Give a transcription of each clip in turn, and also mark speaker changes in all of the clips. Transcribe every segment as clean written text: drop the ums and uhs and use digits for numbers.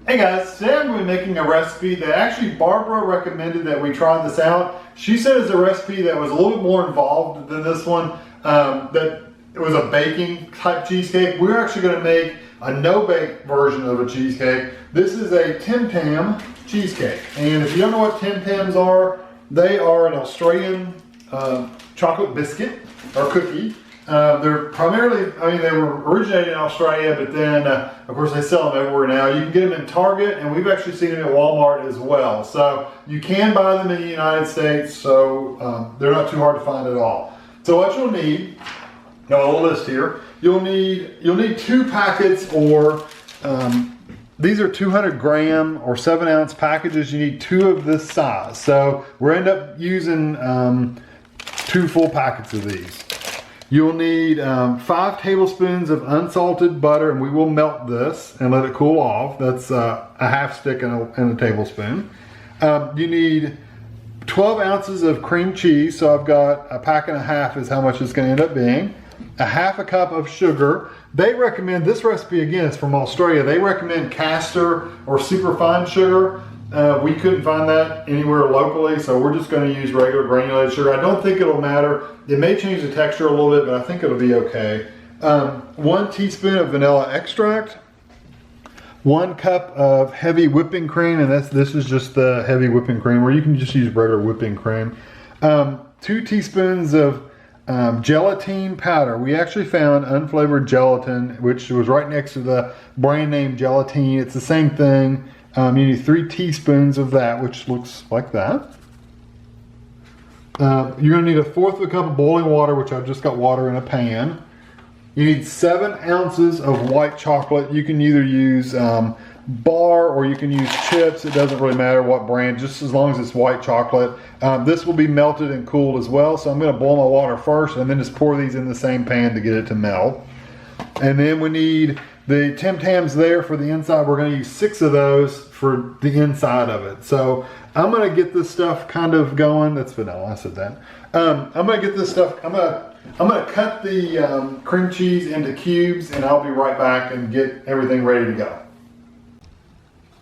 Speaker 1: Hey guys, today I'm going to be making a recipe that actually Barbara recommended that we try this out. She said it's a recipe that was a little bit more involved than this one, that it was a baking type cheesecake. We're actually going to make a no-bake version of a cheesecake. This is a Tim Tam cheesecake. And if you don't know what Tim Tams are, they are an Australian chocolate biscuit or cookie. They're primarily, they were originated in Australia, but then, of course, they sell them everywhere now. You can get them in Target, and we've actually seen them at Walmart as well. So you can buy them in the United States, so they're not too hard to find at all. So what you'll need, got a little list here. You'll need 2 packets, or these are 200 gram or 7 ounce packages. You need 2 of this size. So we're end up using 2 full packets of these. You'll need 5 tablespoons of unsalted butter, and we will melt this and let it cool off. That's a half stick and a tablespoon. You need 12 ounces of cream cheese, so I've got a pack and a half is how much it's going to end up being. A half a cup of sugar. They recommend, this recipe again is from Australia, they recommend caster or superfine sugar. We couldn't find that anywhere locally, so we're just going to use regular granulated sugar. I don't think it'll matter. It may change the texture a little bit, but I think it'll be okay. 1 teaspoon of vanilla extract, 1 cup of heavy whipping cream, and this is just the heavy whipping cream, or you can just use regular whipping cream. 2 teaspoons of gelatine powder. We actually found unflavored gelatin, which was right next to the brand name gelatine. It's the same thing. You need 3 teaspoons of that, which looks like that. You're going to need 1/4 of a cup of boiling water, which I've just got water in a pan. You need 7 ounces of white chocolate. You can either use bar or you can use chips. It doesn't really matter what brand, just as long as it's white chocolate. This will be melted and cooled as well, so I'm going to boil my water first and then just pour these in the same pan to get it to melt. And then we need the Tim Tams there for the inside. We're going to use 6 of those for the inside of it. So I'm going to get this stuff kind of going. That's vanilla, I said that. I'm going to get this stuff, I'm going to cut the cream cheese into cubes, and I'll be right back and get everything ready to go.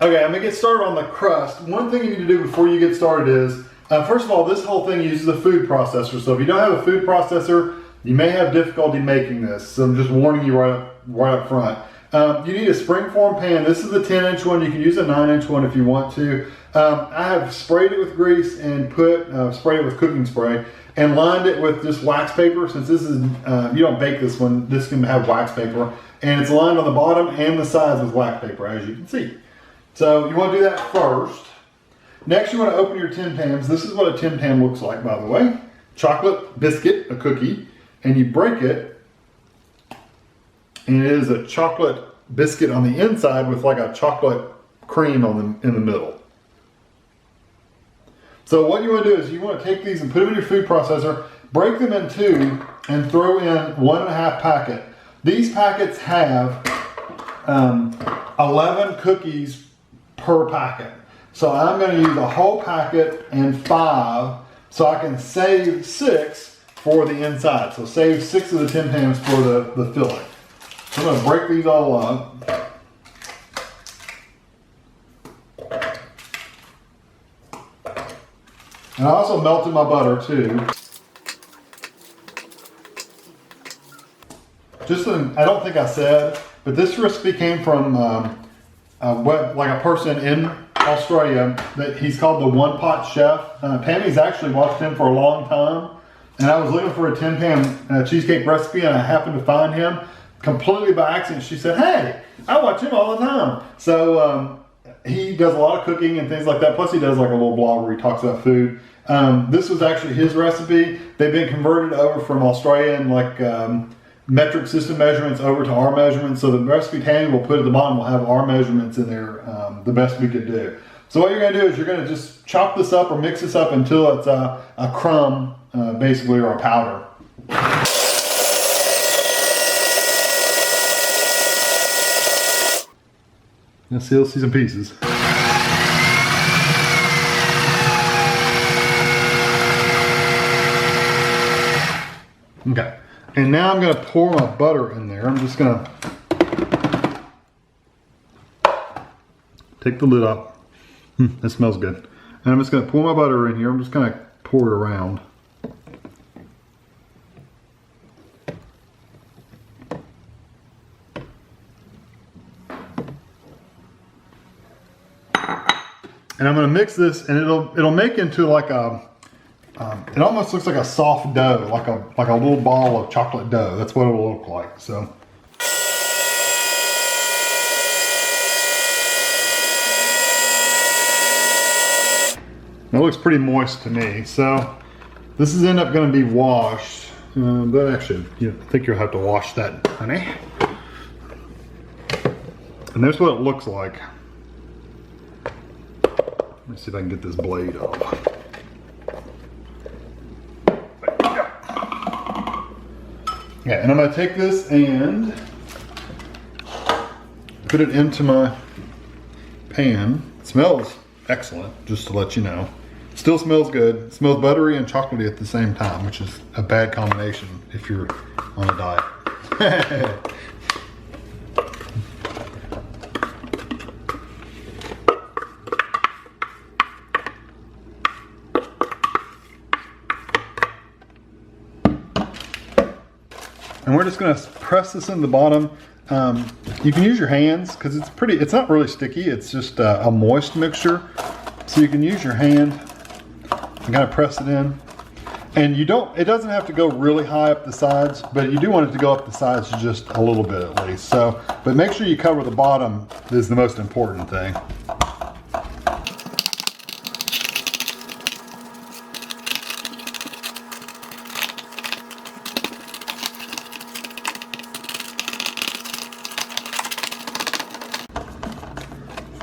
Speaker 1: Okay, I'm going to get started on the crust. One thing you need to do before you get started is, first of all, this whole thing uses a food processor. So if you don't have a food processor, you may have difficulty making this. So I'm just warning you right up front. You need a springform pan. This is the 10-inch one. You can use a 9-inch one if you want to. I have sprayed it with grease and sprayed it with cooking spray and lined it with just wax paper. Since this is, you don't bake this one, this can have wax paper. And it's lined on the bottom and the sides with wax paper, as you can see. So you want to do that first. Next, you want to open your Tim Tams. This is what a Tim Tam looks like, by the way. Chocolate biscuit, a cookie, and you break it. And it is a chocolate biscuit on the inside with like a chocolate cream in the middle. So what you want to do is you want to take these and put them in your food processor, break them in 2, and throw in 1.5 packet. These packets have 11 cookies per packet. So I'm going to use a whole packet and 5 so I can save 6 for the inside. So save 6 of the Tim Tams for the filling. I'm going to break these all up. And I also melted my butter too. I don't think I said, but this recipe came from like a person in Australia that he's called the One Pot Chef. Tami's actually watched him for a long time. And I was looking for a Tim Tam cheesecake recipe, and I happened to find him. Completely by accident. She said, hey, I watch him all the time. So he does a lot of cooking and things like that. Plus he does like a little blog where he talks about food. This was actually his recipe. They've been converted over from Australian like metric system measurements over to our measurements. So the recipe Tami will put at the bottom will have our measurements in there, the best we could do. So what you're going to do is you're going to just chop this up or mix this up until it's a crumb, basically, or a powder. Let's see some pieces. Okay, and now I'm going to pour my butter in there. I'm just going to take the lid off. It smells good. And I'm just gonna pour my butter in here. I'm just gonna pour it around. And I'm gonna mix this, and it'll make into like a, it almost looks like a soft dough, like a little ball of chocolate dough. That's what it will look like. So. It looks pretty moist to me. So this is end up going to be washed. But actually, I think you'll have to wash that, honey. And there's what it looks like. Let me see if I can get this blade off. Yeah, and I'm going to take this and put it into my pan. It smells excellent, just to let you know. Still smells good. It smells buttery and chocolatey at the same time, which is a bad combination if you're on a diet. And we're just gonna press this in the bottom. You can use your hands because it's not really sticky. It's just a moist mixture. So you can use your hand and kind of press it in. And it doesn't have to go really high up the sides, but you do want it to go up the sides just a little bit at least. So, but make sure you cover the bottom is the most important thing.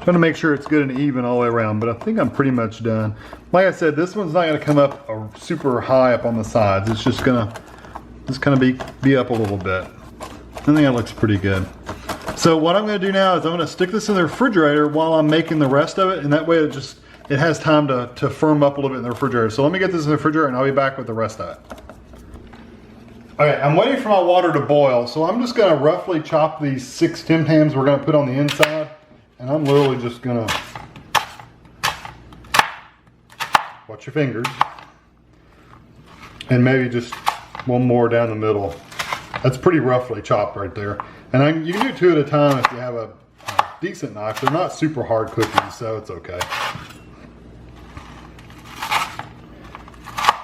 Speaker 1: Trying to make sure it's good and even all the way around, but I think I'm pretty much done. Like I said, this one's not going to come up super high up on the sides. It's just going to be up a little bit. I think it looks pretty good. So what I'm going to do now is I'm going to stick this in the refrigerator while I'm making the rest of it, and that way it has time to firm up a little bit in the refrigerator. So let me get this in the refrigerator and I'll be back with the rest of it. Okay, I'm waiting for my water to boil, so I'm just going to roughly chop these 6 Tim Tams we're going to put on the inside. And I'm literally just gonna, watch your fingers, and maybe just one more down the middle. That's pretty roughly chopped right there. And you can do 2 at a time if you have a decent knife. They're not super hard cookies, so it's okay.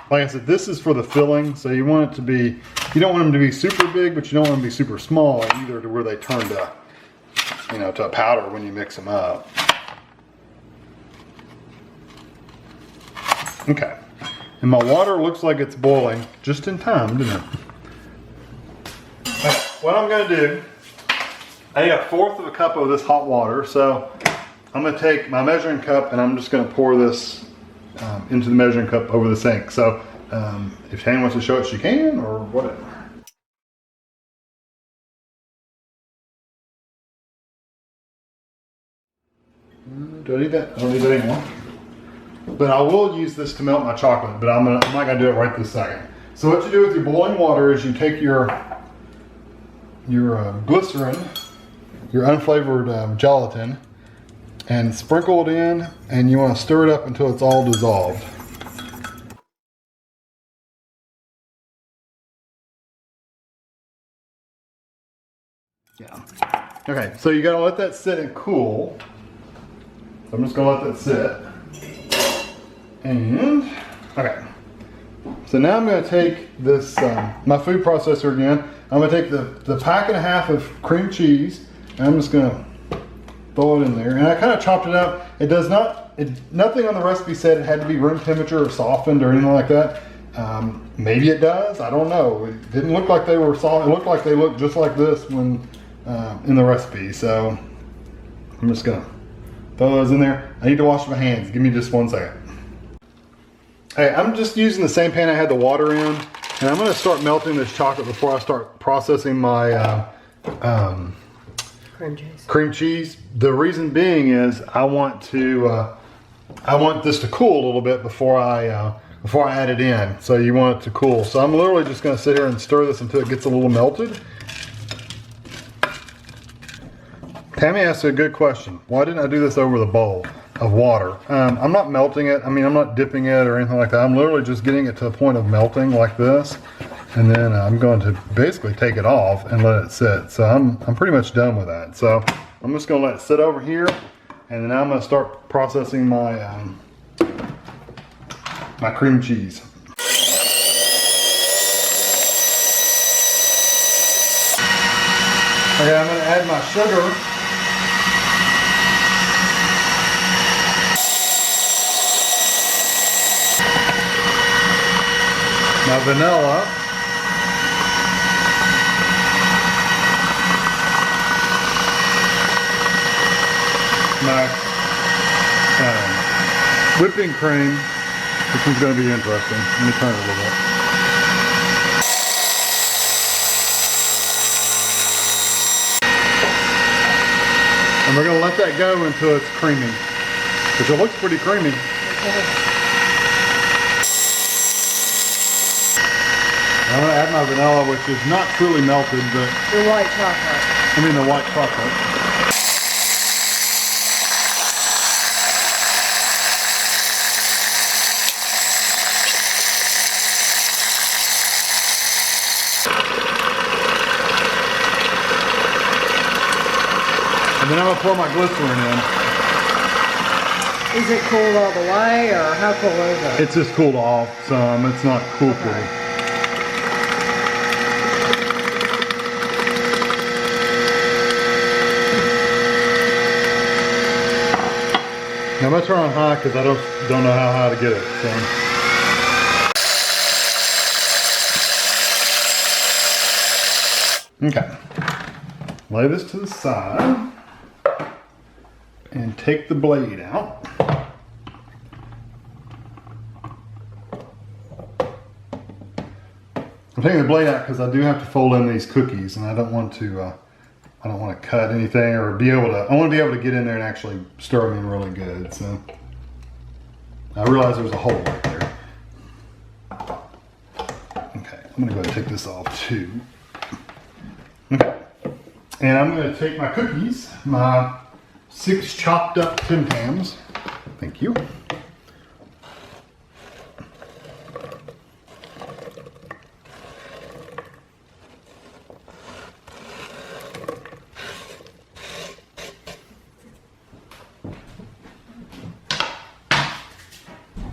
Speaker 1: Like I said, this is for the filling, so you want it to be, you don't want them to be super big, but you don't want them to be super small either, to where they turn to to a powder when you mix them up. Okay, and my water looks like it's boiling just in time, didn't it? Okay, what I'm gonna do, I need 1/4 of a cup of this hot water, so I'm gonna take my measuring cup and I'm just gonna pour this into the measuring cup over the sink. So if Tami wants to show it, she can, or whatever. Do I need that? I don't need that anymore. But I will use this to melt my chocolate, but I'm not gonna do it right this second. So what you do with your boiling water is you take your glycerin, your unflavored gelatin, and sprinkle it in, and you want to stir it up until it's all dissolved. Yeah. Okay, so you gotta let that sit and cool. So I'm just gonna let that sit. And, okay. So now I'm gonna take this, my food processor again. I'm gonna take the 1.5 of cream cheese, and I'm just gonna throw it in there. And I kind of chopped it up. It does not, nothing on the recipe said it had to be room temperature or softened or anything like that. Maybe it does, I don't know. It didn't look like they were soft. It looked like they looked just like this when in the recipe. So I'm just gonna throw those in there. I need to wash my hands. Give me just 1 second. Hey, I'm just using the same pan I had the water in, and I'm gonna start melting this chocolate before I start processing my cream cheese. The reason being is I want this to cool a little bit before I add it in. So you want it to cool. So I'm literally just gonna sit here and stir this until it gets a little melted. Tami asked a good question. Why didn't I do this over the bowl of water? I'm not melting it. I mean, I'm not dipping it or anything like that. I'm literally just getting it to the point of melting like this. And then I'm going to basically take it off and let it sit. So I'm pretty much done with that. So I'm just gonna let it sit over here, and then I'm gonna start processing my my cream cheese. Okay, I'm gonna add my sugar. My vanilla. My whipping cream. This one's going to be interesting. Let me turn it a little bit. And we're going to let that go until it's creamy, which it looks pretty creamy. I'm going to add my vanilla, which is not truly melted, but
Speaker 2: the white chocolate.
Speaker 1: I mean the white chocolate. And then I'm going to pour my glycerin in.
Speaker 2: Is it cooled all the way, or how cool is it?
Speaker 1: It's just cooled off some. It's not cool. Now I'm going to turn on high because I don't know how high to get it. So. Okay. Lay this to the side and take the blade out. I'm taking the blade out because I do have to fold in these cookies, and I don't want to cut anything or be able to. I want to be able to get in there and actually stir them in really good. So I realize there's a hole right there. Okay, I'm gonna go ahead and take this off too. Okay, and I'm gonna take my cookies, my 6 chopped up Tim Tams. Thank you.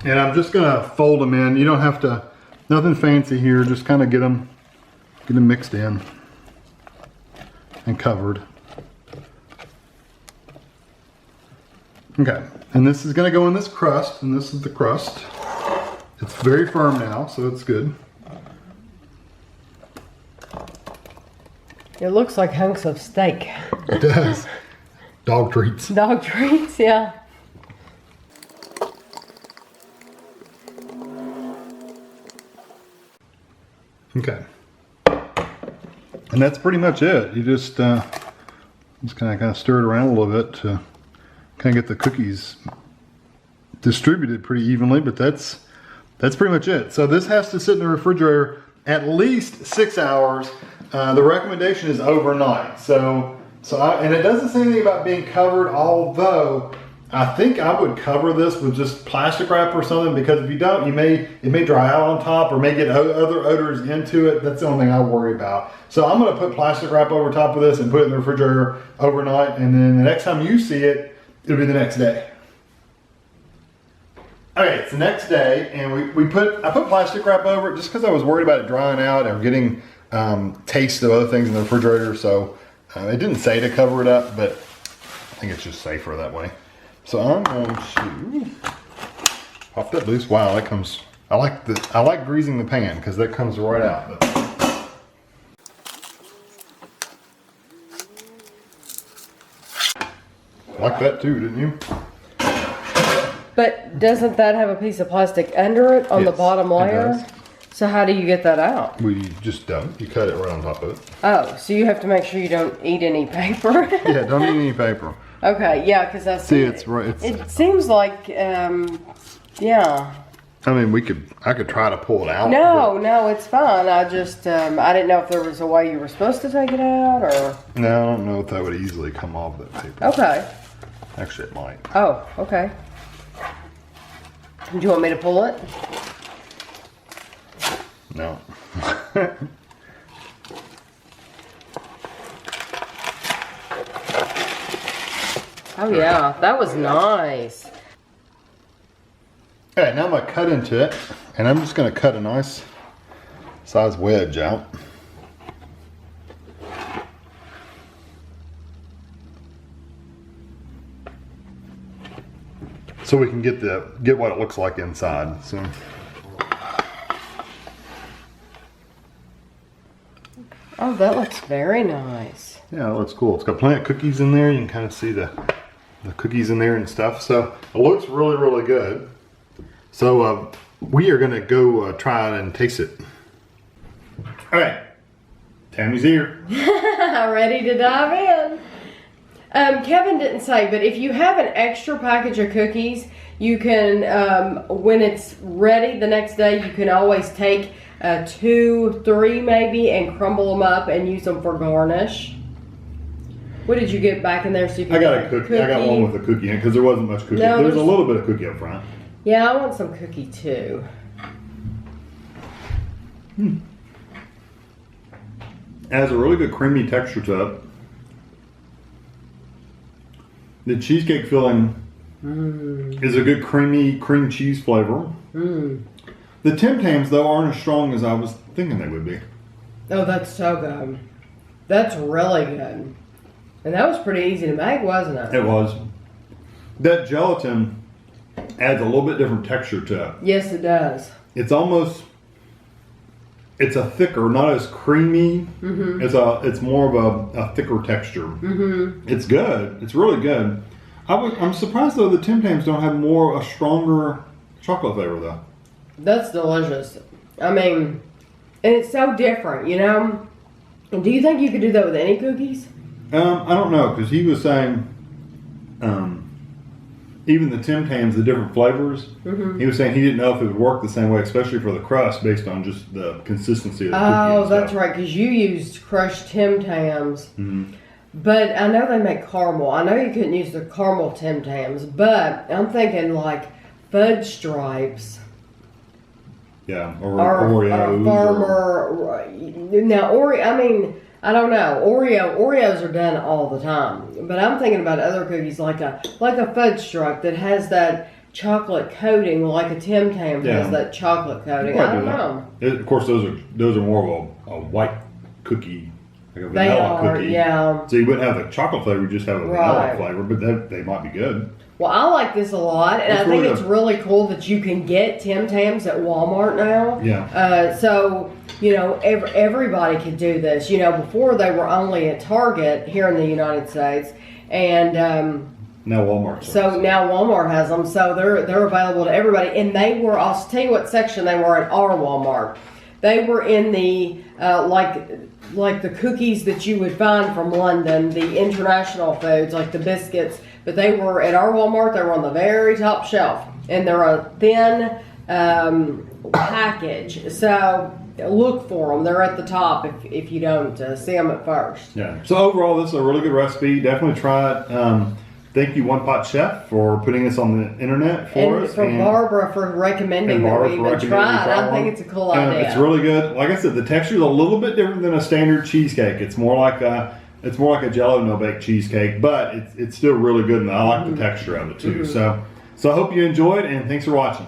Speaker 1: And I'm just gonna fold them in. You don't have to, nothing fancy here. Just kind of get them mixed in and covered. Okay, and this is gonna go in this crust, and this is the crust. It's very firm now, so it's good.
Speaker 2: It looks like hunks of steak.
Speaker 1: It does. Dog treats.
Speaker 2: Dog treats, yeah.
Speaker 1: Okay, and that's pretty much it. You just kind of stir it around a little bit to kind of get the cookies distributed pretty evenly. But that's pretty much it. So this has to sit in the refrigerator at least 6 hours. The recommendation is overnight. And it doesn't say anything about being covered, although I think I would cover this with just plastic wrap or something, because if you don't, it may dry out on top or may get other odors into it. That's the only thing I worry about. So I'm going to put plastic wrap over top of this and put it in the refrigerator overnight, and then the next time you see it, it'll be the next day. Okay, it's the next day, and I put plastic wrap over it just because I was worried about it drying out or getting taste of other things in the refrigerator. So it didn't say to cover it up, but I think it's just safer that way. So I'm going to pop that loose. Wow, that comes. I like greasing the pan because that comes right out. Like that too, didn't you?
Speaker 2: But doesn't that have a piece of plastic under it on the bottom layer?
Speaker 1: It does.
Speaker 2: So how do you get that out?
Speaker 1: Well, you just don't. You cut it right on top of it.
Speaker 2: Oh, so you have to make sure you don't eat any paper.
Speaker 1: Yeah, don't eat any paper.
Speaker 2: Okay, yeah, because I
Speaker 1: see it's right.
Speaker 2: It seems like, yeah.
Speaker 1: I mean, I could try to pull it out.
Speaker 2: No, it's fine. I just, I didn't know if there was a way you were supposed to take it out or.
Speaker 1: No, I don't know if that would easily come off that paper.
Speaker 2: Okay.
Speaker 1: Actually, it might.
Speaker 2: Oh, okay. Do you want me to pull it?
Speaker 1: No.
Speaker 2: Oh yeah, that was nice.
Speaker 1: Alright, now I'm going to cut into it, and I'm just going to cut a nice size wedge out. So we can get what it looks like inside. So.
Speaker 2: Oh, that looks very nice.
Speaker 1: Yeah, that looks cool. It's got plenty of cookies in there. You can kind of see the cookies in there and stuff. So it looks really, really good. So we are going to go try it and taste it. All right. Tami's here.
Speaker 2: Ready to dive in. Kevin didn't say, but if you have an extra package of cookies, you can, when it's ready the next day, you can always take 2, 3 maybe and crumble them up and use them for garnish. What did you get back in there? So you can
Speaker 1: I got a cookie. I got one with a cookie in it because there wasn't much cookie.
Speaker 2: No,
Speaker 1: there's a little bit of cookie up front.
Speaker 2: Yeah, I want some cookie too.
Speaker 1: It has a really good creamy texture to it. The cheesecake filling is a good creamy cream cheese flavor. The Tim Tams, though, aren't as strong as I was thinking they would be.
Speaker 2: Oh, that's so good. That's really good. And that was pretty easy to make, wasn't it?
Speaker 1: It was. That gelatin adds a little bit different texture to it.
Speaker 2: Yes, it does.
Speaker 1: It's almost, it's a thicker, not as creamy. It's more of a thicker texture. It's good. It's really good. I'm surprised, though, the Tim Tams don't have a stronger chocolate flavor, though.
Speaker 2: That's delicious. I mean, and it's so different, you know? Do you think you could do that with any cookies?
Speaker 1: I don't know, because he was saying, even the Tim Tams, the different flavors, he was saying he didn't know if it would work the same way, especially for the crust, based on just the consistency of the cookie.
Speaker 2: Oh, that's right, because you used crushed Tim Tams. But I know they make caramel. I know you couldn't use the caramel Tim Tams, but I'm thinking like fudge stripes.
Speaker 1: Yeah, or Oreos.
Speaker 2: Now, Oreo, I mean, I don't know. Oreos are done all the time. But I'm thinking about other cookies like a fudge stripe that has that chocolate coating, like a Tim Tam has that chocolate coating. I don't know.
Speaker 1: Of course, those are more of a white cookie, like a vanilla cookie.
Speaker 2: Yeah.
Speaker 1: So you wouldn't have the chocolate flavor, you just have a vanilla flavor, but they might be good.
Speaker 2: Well, I like this a lot, and I think it's really cool that you can get Tim Tams at Walmart now.
Speaker 1: Yeah.
Speaker 2: So, you know, everybody could do this. You know, before they were only at Target here in the United States, and
Speaker 1: now Walmart.
Speaker 2: So now Walmart has them, so they're available to everybody. And they were, I'll tell you what section they were at our Walmart. They were in the like the cookies that you would find from London, the international foods, like the biscuits. But they were at our Walmart. They were on the very top shelf, and they're a thin package. So look for them. They're at the top if you don't see them at first.
Speaker 1: Yeah. So overall, this is a really good recipe. Definitely try it. Thank you, One Pot Chef, for putting this on the internet for us.
Speaker 2: And Barbara for recommending that we even try it. I think it's a cool idea.
Speaker 1: It's really good. Like I said, the texture is a little bit different than a standard cheesecake. It's more like a Jell-O no-bake cheesecake, but it's still really good, and I like the texture of it too. So I hope you enjoyed, and thanks for watching.